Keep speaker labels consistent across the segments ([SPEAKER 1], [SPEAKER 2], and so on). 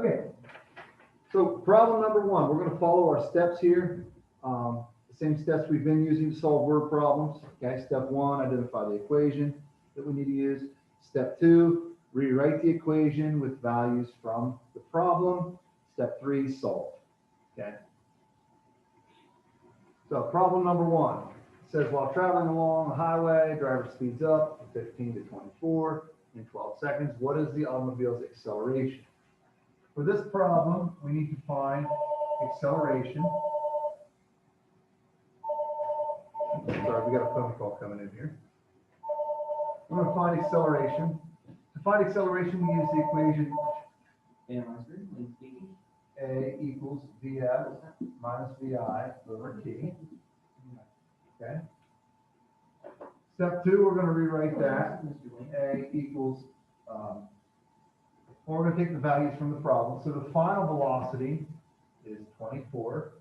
[SPEAKER 1] Okay, so problem number one, we're going to follow our steps here. The same steps we've been using to solve word problems. Okay, step one, identify the equation that we need to use. Step two, rewrite the equation with values from the problem. Step three, solve. Okay. So problem number one says while traveling along a highway, driver speeds up from 15 to 24 in 12 seconds. What is the automobile's acceleration? For this problem, we need to find acceleration. Sorry, we got a phone call coming in here. We're going to find acceleration. To find acceleration, we use the equation A equals Vf minus Vi over T. Okay. Step two, we're going to rewrite that. A equals, we're going to take the values from the problem. So the final velocity is 24.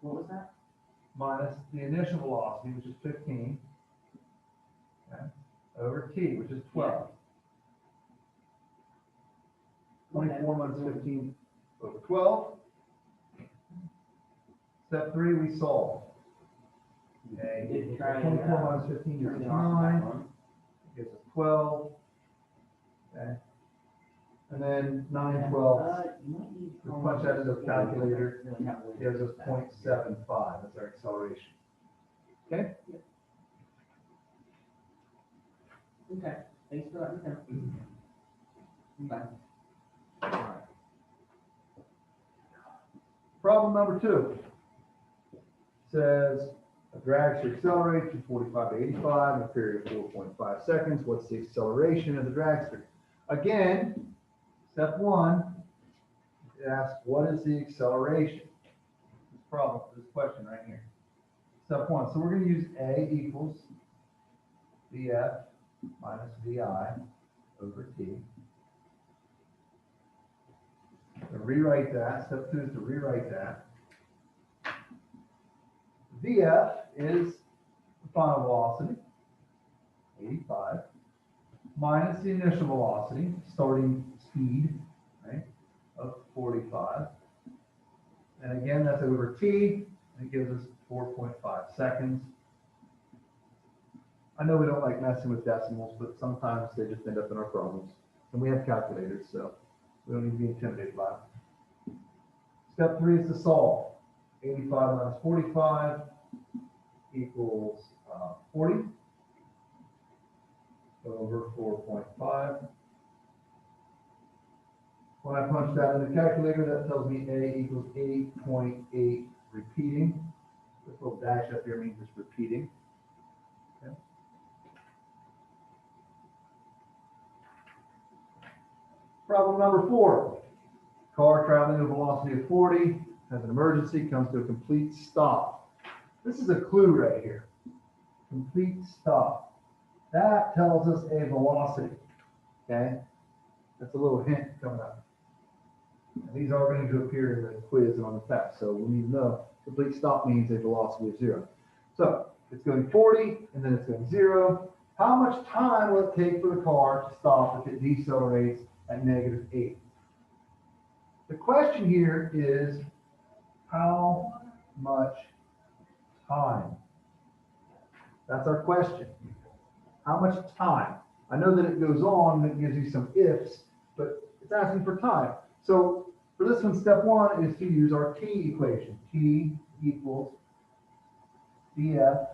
[SPEAKER 2] What was that?
[SPEAKER 1] Minus the initial velocity, which is 15. Okay. Over T, which is 12. 24 minus 15 over 12. Step three, we solve. Okay. 24 minus 15 gives us 9. Gives us 12. Okay. And then 9, 12. We punch that into a calculator. Gives us 0.75. That's our acceleration. Okay?
[SPEAKER 2] Okay. Thanks for letting me know. Bye.
[SPEAKER 1] All right. Problem number two says a drag should accelerate from 45 to 85 in a period of 4.5 seconds. What's the acceleration of the dragster? Again, step one, it asks what is the acceleration? This question right here. Step one. So we're going to use A equals Vf minus Vi over T. So rewrite that. Step two is to rewrite that. Vf is the final velocity, 85, minus the initial velocity, starting speed, right, of 45. And again, that's over T, and it gives us 4.5 seconds. I know we don't like messing with decimals, but sometimes they just end up in our problems. And we have calculators, so we don't need to be intimidated by it. Step three is to solve. 85 minus 45 equals 40 over 4.5. When I punch that in the calculator, that tells me A equals 8.8 repeating. This little dash up here means it's repeating. Okay. Problem number four. Car traveling at a velocity of 40, has an emergency, comes to a complete stop. This is a clue right here. Complete stop. That tells us a velocity. Okay? That's a little hint coming up. And these are going to appear in the quiz and on the test. So we need to know complete stop means a velocity of 0. So it's going 40 and then it's going 0. How much time will it take for the car to stop if it decelerates at -8? The question here is how much time? That's our question. How much time? I know that it goes on and it gives you some ifs, but it's asking for time. So for this one, step one is to use our T equation. T equals Vf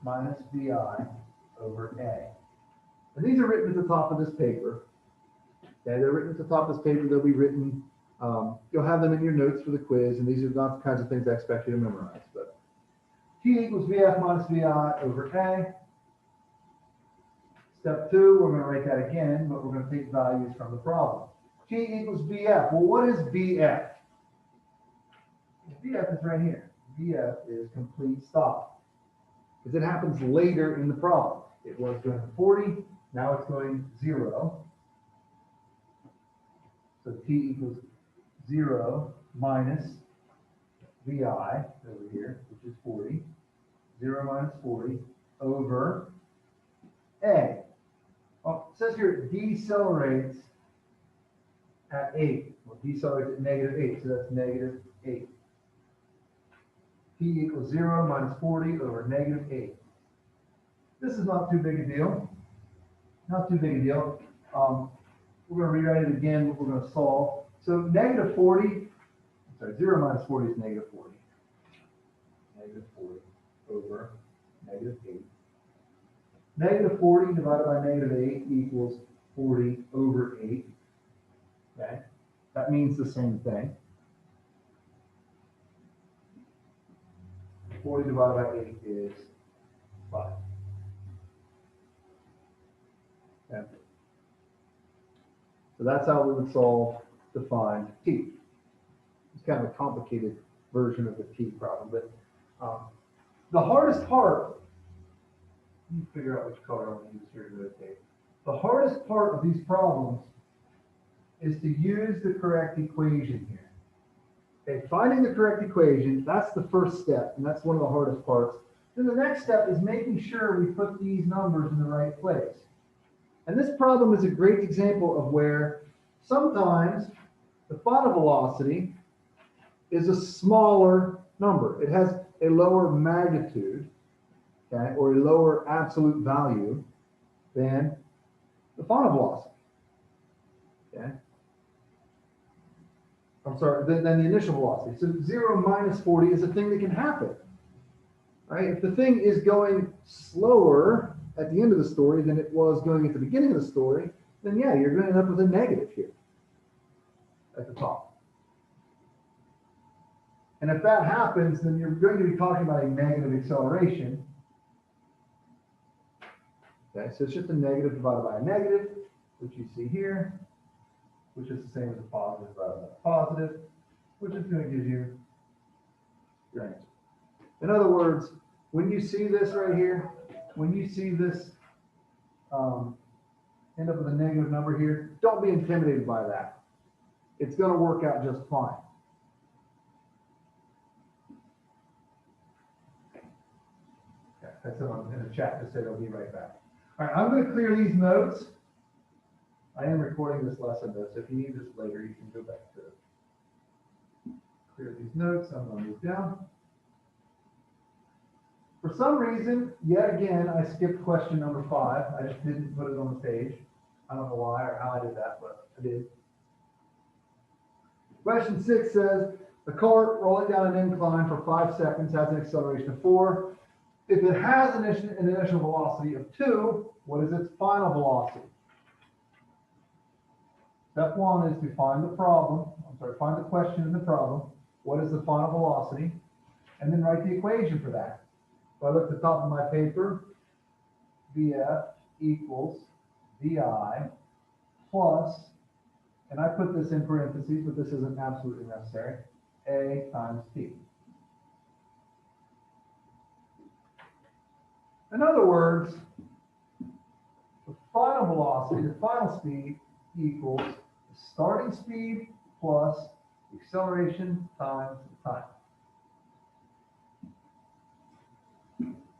[SPEAKER 1] minus Vi over A. And these are written at the top of this paper. Okay, they're written at the top of this paper. They'll be written, you'll have them in your notes for the quiz, and these are not the kinds of things I expect you to memorize. But T equals Vf minus Vi over A. Step two, we're going to write that again, but we're going to take values from the problem. T equals Vf. Well, what is Vf? Vf is right here. Vf is complete stop. Because it happens later in the problem. It was going 40, now it's going 0. So T equals 0 minus Vi over here, which is 40. 0 minus 40 over A. Well, it says here it decelerates at 8. Well, decelerates at -8, so that's -8. T equals 0 minus 40 over -8. This is not too big a deal. Not too big a deal. We're going to rewrite it again, but we're going to solve. So -40, I'm sorry, 0 minus 40 is -40. -40 over -8. -40 divided by -8 equals 40 over 8. Okay, that means the same thing. 40 divided by 8 is 5. Okay. So that's how we would solve to find t. It's kind of a complicated version of the t problem, but the hardest part, let me figure out which color I'm going to use here to rotate. The hardest part of these problems is to use the correct equation here. Okay, finding the correct equation, that's the first step, and that's one of the hardest parts. Then the next step is making sure we put these numbers in the right place. And this problem is a great example of where sometimes the final velocity is a smaller number. It has a lower magnitude, okay, or a lower absolute value than the final velocity. Okay. I'm sorry, than the initial velocity. So 0 minus 40 is a thing that can happen. Right? If the thing is going slower at the end of the story than it was going at the beginning of the story, then yeah, you're going to end up with a negative here at the top. And if that happens, then you're going to be talking about a negative acceleration. Okay, so it's just a negative divided by a negative, which you see here, which is the same as a positive divided by a positive, which is going to give you your answer. In other words, when you see this right here, when you see this end up with a negative number here, don't be intimidated by that. It's going to work out just fine. Okay, that's someone in the chat just said they'll be right back. All right, I'm going to clear these notes. I am recording this lesson though, so if you need this later, you can go back to it. Clear these notes. I'm going to move down. For some reason, yet again, I skipped question number 5. I just didn't put it on the page. I don't know why or how I did that, but I did. Question 6 says, the cart rolling down an incline for 5 seconds has an acceleration of 4. If it has an initial velocity of 2, what is its final velocity? Step 1 is to find the find the question in the problem. What is the final velocity? And then write the equation for that. If I look at the top of my paper, VF equals VI plus, and I put this in parentheses, but this isn't absolutely necessary, A times T. In other words, the final velocity, the final speed equals the starting speed plus the acceleration times the time.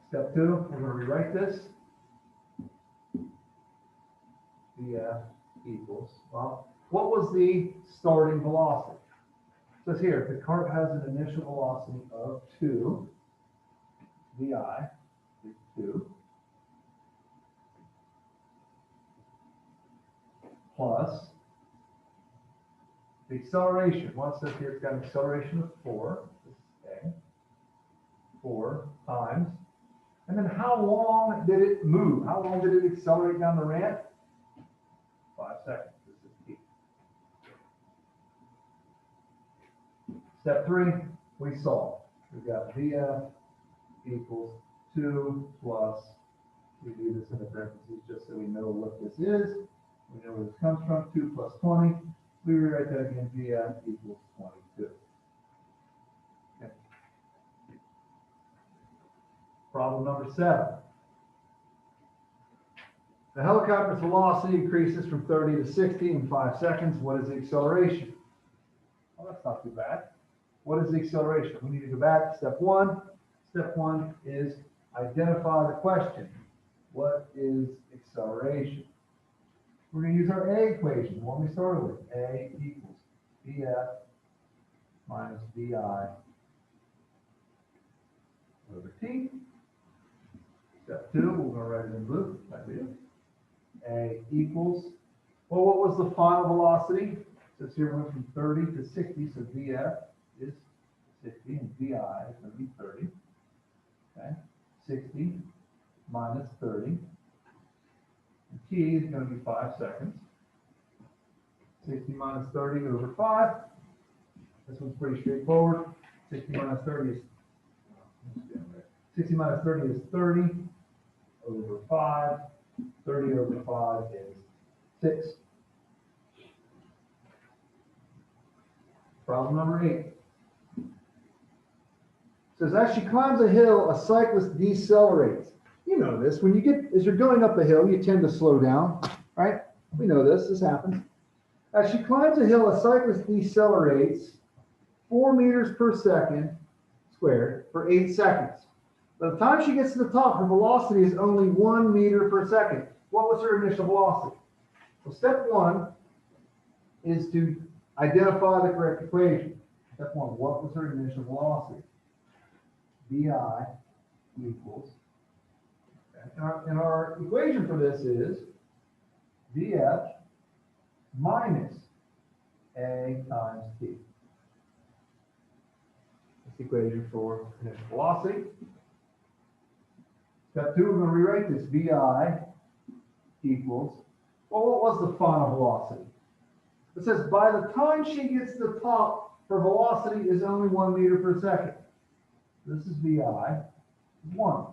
[SPEAKER 1] Step 2, we're going to rewrite this. VF equals, well, what was the starting velocity? It says here, the cart has an initial velocity of 2, VI is 2, plus the acceleration. Well, it says here it's got an acceleration of 4, this is A, 4 times, and then how long did it move? How long did it accelerate down the ramp? 5 seconds. This is T. Step 3, we solve. We've got VF equals 2 plus, we do this in the parentheses just so we know what this is. We know where this comes from, 2 plus 20. We rewrite that again, VF equals 22. Okay. Problem number 7. The helicopter's velocity increases from 30 to 60 in 5 seconds. What is the acceleration? Well, that's not too bad. What is the acceleration? We need to go back to step 1. Step 1 is identify the question. What is acceleration? we're going to use our A equation, the one we started with. A equals BF minus BI over T. Step 2, we're going to write it in blue, like we do. A equals, well, what was the final velocity? So here we went from 30 to 60, so VF is 60 and VI is going to be 30. Okay, 60 minus 30. And T is going to be 5 seconds. 60 minus 30 over 5. This one's pretty straightforward. 60 minus 30 is 60 minus 30 is 30 over 5. 30 over 5 is 6. Problem number 8. Says, as she climbs a hill, a cyclist decelerates. You know this. When you get, as you're going up a hill, you tend to slow down, right? We know this. This happens. As she climbs a hill, a cyclist decelerates 4 meters per second squared for 8 seconds. By the time she gets to the top, her velocity is only 1 meter per second. What was her initial velocity? Well, step 1 is to identify the correct equation. Step 1, what was her initial velocity? VI equals, and our equation for this is VF minus A times T. That's the equation for initial velocity. Step 2, we're going to rewrite this. VI equals, well, what was the final velocity? It says by the time she gets to the top, her velocity is only 1 meter per second. This is VI, 1.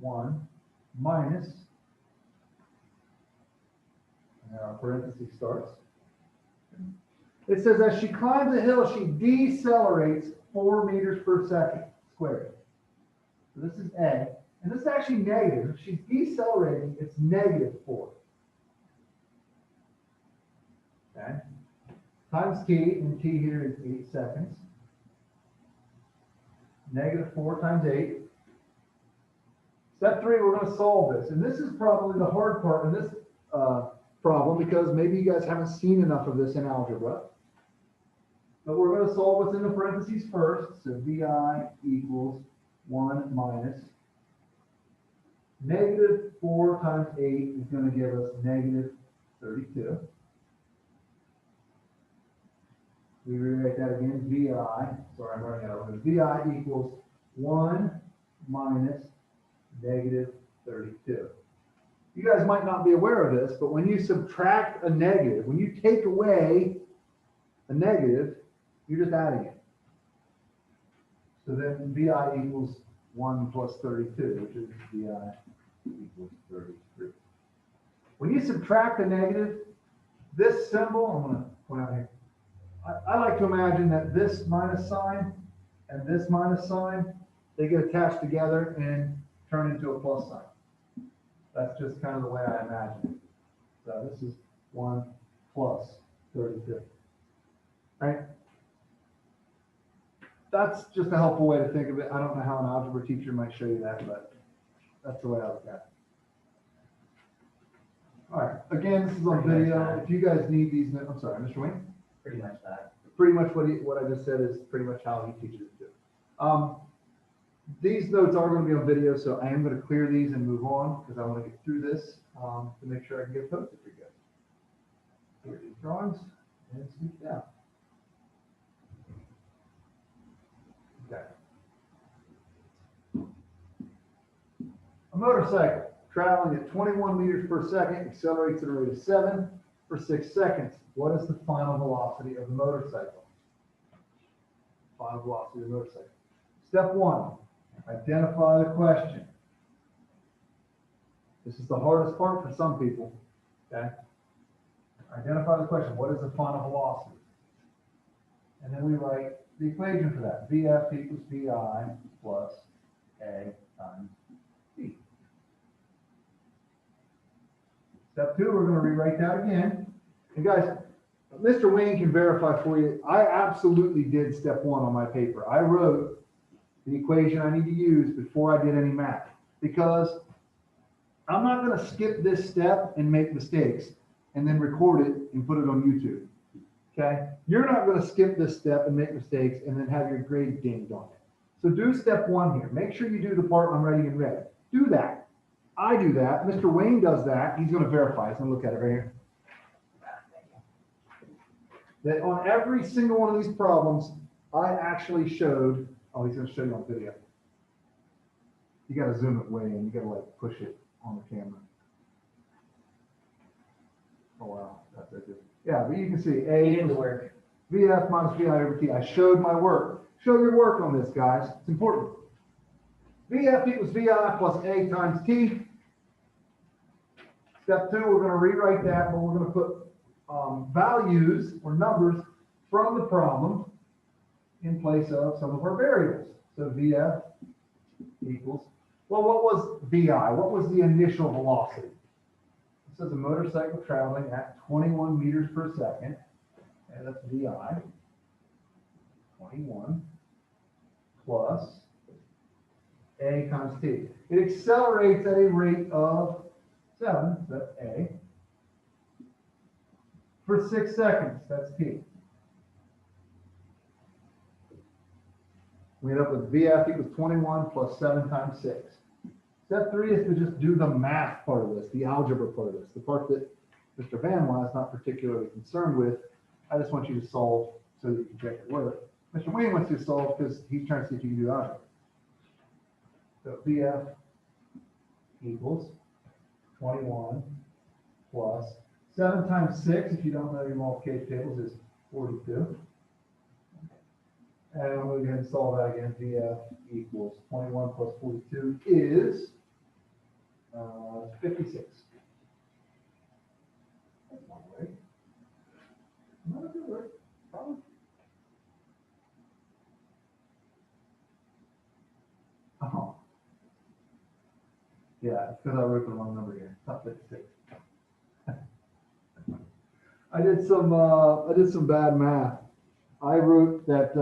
[SPEAKER 1] 1 minus, and our parenthesis starts. It says as she climbs a hill, she decelerates 4 meters per second squared. So this is A, and this is actually negative. If she's decelerating, it's negative 4. Okay. Times T, and T here is 8 seconds. Negative 4 times 8. Step 3, we're going to solve this. And this is probably the hard part in this problem because maybe you guys haven't seen enough of this in algebra. But we're going to solve what's in the parentheses first. So VI equals 1 minus. Negative 4 times 8 is going to give us negative 32. We rewrite that again. VI, sorry, I'm running out of it. VI equals 1 minus negative 32. You guys might not be aware of this, but when you subtract a negative, when you take away a negative, you're just adding it. So then VI equals 1 plus 32, which is VI equals 33. When you subtract a negative, this symbol, I'm going to point out here, I like to imagine that this minus sign and this minus sign, they get attached together and turn into a plus sign. That's just kind of the way I imagine it. So this is 1 plus 32. Right? That's just a helpful way to think of it. I don't know how an algebra teacher might show you that, but that's the way I look at it. All right. Again, this is on video. If you guys need these, I'm sorry, Mr. Wayne?
[SPEAKER 2] Pretty much that.
[SPEAKER 1] Pretty much what I just said is pretty much how he teaches it too. These notes are going to be on video, so I am going to clear these and move on because I want to get through this to make sure I can get posted for you guys. Clear these drawings and sneak down. Okay. A motorcycle traveling at 21 meters per second accelerates at a rate of 7 for 6 seconds. What is the final velocity of the motorcycle? Final velocity of the motorcycle. Step 1, identify the question. This is the hardest part for some people. Okay? Identify the question. What is the final velocity? And then we write the equation for that. VF equals VI plus A times T. Step 2, we're going to rewrite that again. And guys, Mr. Wayne can verify for you. I absolutely did step 1 on my paper. I wrote the equation I need to use before I did any math because I'm not going to skip this step and make mistakes. and then record it and put it on YouTube. Okay? You're not going to skip this step and make mistakes and then have your grade dinged on it. So do step one here. Make sure you do the part I'm writing in red. Do that. I do that. Mr. Wayne does that. He's going to verify. He's going to look at it right here. That on every single one of these problems, I actually showed, oh, he's going to show you on video. You got to zoom it way in. You got to like push it on the camera. Oh, wow. That's it. Yeah, but you can see A
[SPEAKER 2] Did the work.
[SPEAKER 1] VF minus VI over T. I showed my work. Show your work on this, guys. It's important. VF equals VI plus A times T. Step two, we're going to rewrite that, but we're going to put values or numbers from the problem in place of some of our variables. So VF equals, well, what was VI? What was the initial velocity? This is a motorcycle traveling at 21 meters per second. And that's VI. 21 plus A times T. It accelerates at a rate of 7, that's A. For 6 seconds, that's T. We end up with VF equals 21 plus 7 times 6. Step 3 is to just do the math part of this, the algebra part of this, the part that Mr. Van Wy is not particularly concerned with. I just want you to solve so that you can check your work. Mr. Wayne wants you to solve because he's trying to see if you can do algebra. So VF equals 21 plus 7 times 6, if you don't know your multiplication tables, is 42. And we'll go ahead and solve that again. VF equals 21 plus 42 is 56. That's one way. Not a good way. Probably. Oh. Yeah, it's because I wrote the wrong number here. It's not 56. I did some bad math. I wrote that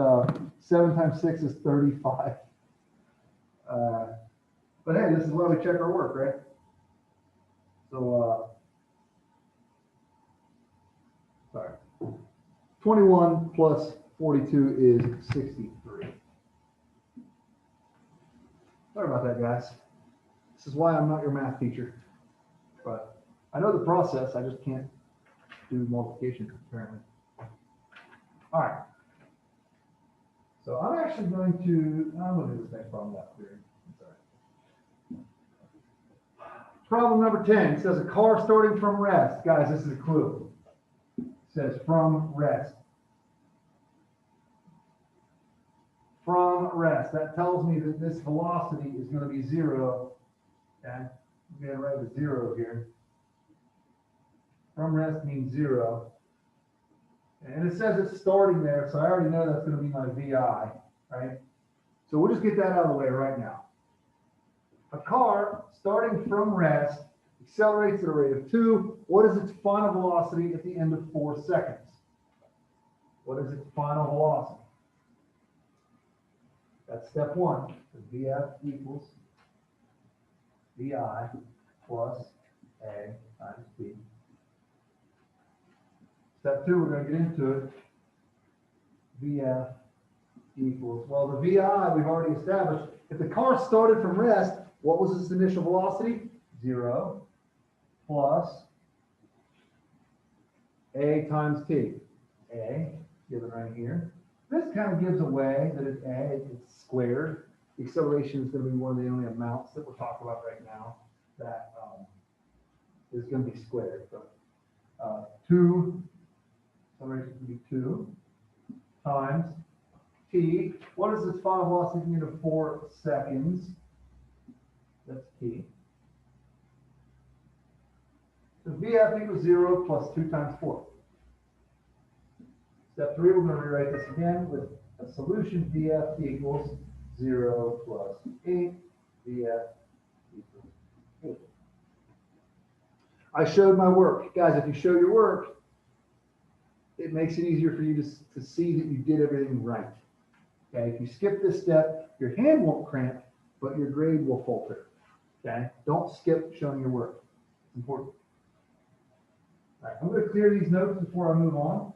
[SPEAKER 1] 7 times 6 is 35. But hey, this is why we check our work, right? So, sorry. 21 plus 42 is 63. Sorry about that, guys. This is why I'm not your math teacher. But I know the process, I just can't do multiplication, apparently. All right. So I'm actually going to do this next problem without clearing. I'm sorry. Problem number 10. It says a car starting from rest. Guys, this is a clue. It says from rest. From rest. That tells me that this velocity is going to be 0. Okay? I'm going to write a 0 here. From rest means 0. And it says it's starting there, so I already know that's going to be my VI, right? So we'll just get that out of the way right now. A car starting from rest accelerates at a rate of 2. What is its final velocity at the end of 4 seconds? What is its final velocity? That's step 1. So VF equals VI plus A times T. Step 2, we're going to get into it. VF equals, well, the VI we've already established. If the car started from rest, what was its initial velocity? 0 plus A times T. A, given right here. This kind of gives away that it's A, it's squared. The acceleration is going to be one of the only amounts that we're talking about right now that is going to be squared. So 2. Acceleration can be 2 times T. What is its final velocity at the end of 4 seconds? That's T. So VF equals 0 plus 2 times 4. Step 3, we're going to rewrite this again with a solution. VF equals 0 plus 8. VF equals 8. I showed my work. Guys, if you show your work, it makes it easier for you to see that you did everything right. Okay, if you skip this step, your hand won't cramp, but your grade will falter. Okay, don't skip showing your work. It's important. All right, I'm going to clear these notes before I move on.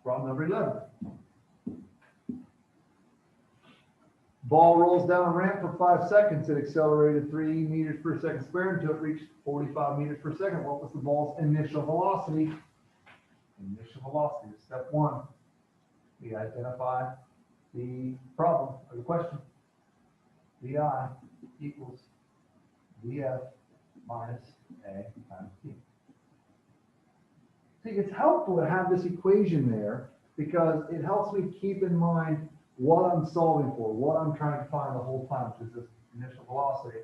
[SPEAKER 1] Problem number 11. Ball rolls down a ramp for 5 seconds. It accelerated 3 meters per second squared until it reached 45 meters per second. What was the ball's initial velocity? Initial velocity is step 1. We identify the problem or the question. VI equals VF minus A times T. See, it's helpful to have this equation there because it helps me keep in mind what I'm solving for, what I'm trying to find the whole time, which is this initial velocity.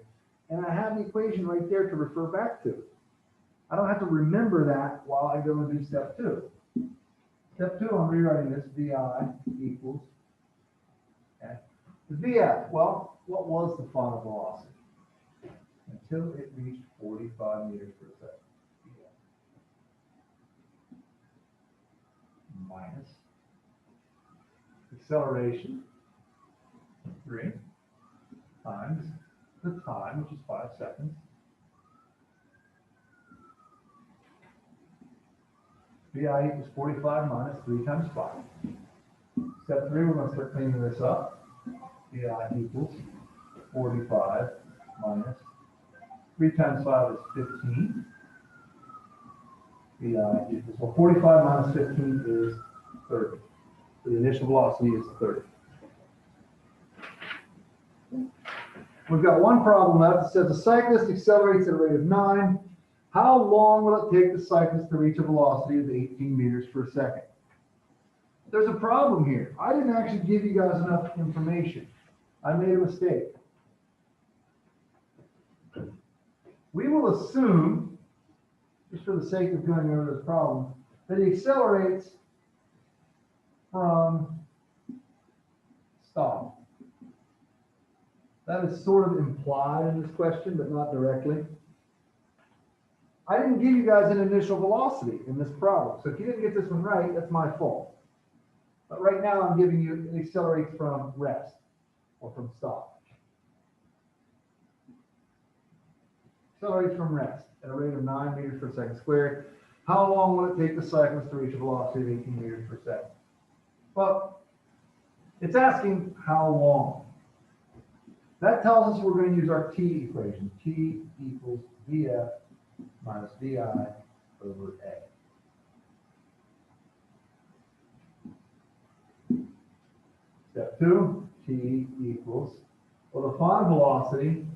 [SPEAKER 1] And I have the equation right there to refer back to. I don't have to remember that while I go and do step 2. Step 2, I'm rewriting this, VI equals, okay. The VF, well, what was the final velocity? Until it reached 45 meters per second. Minus acceleration, 3, times the time, which is 5 seconds. VI equals 45 minus 3 times 5. Step 3, we're going to start cleaning this up. VI equals 45 minus 3 times 5 is 15. VI equals, well, 45 minus 15 is 30. So the initial velocity is 30. We've got one problem left. It says a cyclist accelerates at a rate of 9. How long will it take the cyclist to reach a velocity of 18 meters per second? There's a problem here. I didn't actually give you guys enough information. I made a mistake. We will assume, just for the sake of going over this problem, that he accelerates from stop. That is sort of implied in this question, but not directly. I didn't give you guys an initial velocity in this problem. So if you didn't get this one right, that's my fault. But right now I'm giving you it accelerates from rest or from stop. Accelerates from rest at a rate of 9 meters per second squared. How long will it take the cyclist to reach a velocity of 18 meters per second? Well, it's asking how long. That tells us we're going to use our T equation. T equals VF minus VI over A. Step 2, T equals, well, the final velocity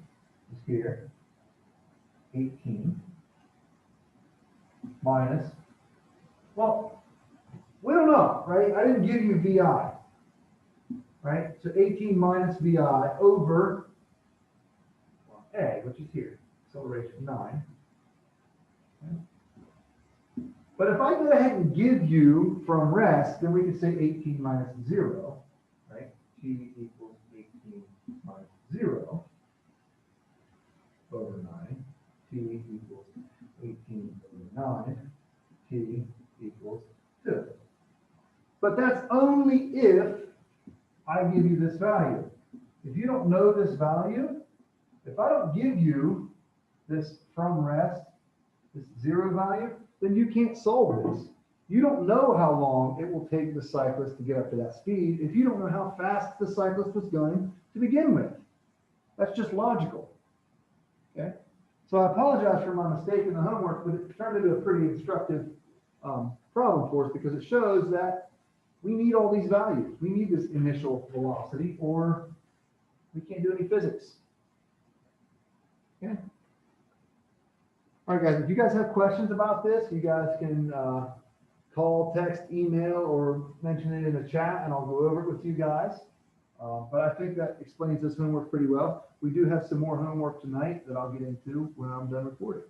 [SPEAKER 1] is here, 18, minus, well, we don't know, right? I didn't give you VI, right? So 18 minus VI over A, which is here, acceleration 9. Okay. But if I go ahead and give you from rest, then we can say 18 minus 0, right? T equals 18 minus 0 over 9. T equals 18 over 9. T equals 2. But that's only if I give you this value. If you don't know this value, if I don't give you this from rest, this 0 value, then you can't solve this. You don't know how long it will take the cyclist to get up to that speed if you don't know how fast the cyclist was going to begin with. That's just logical. Okay? So I apologize for my mistake in the homework, but it turned into a pretty instructive problem for us because it shows that we need all these values. We need this initial velocity or we can't do any physics. Okay? All right, guys, if you guys have questions about this, you guys can call, text, email, or mention it in the chat, and I'll go over it with you guys. But I think that explains this homework pretty well. We do have some more homework tonight that I'll get into when I'm done recording.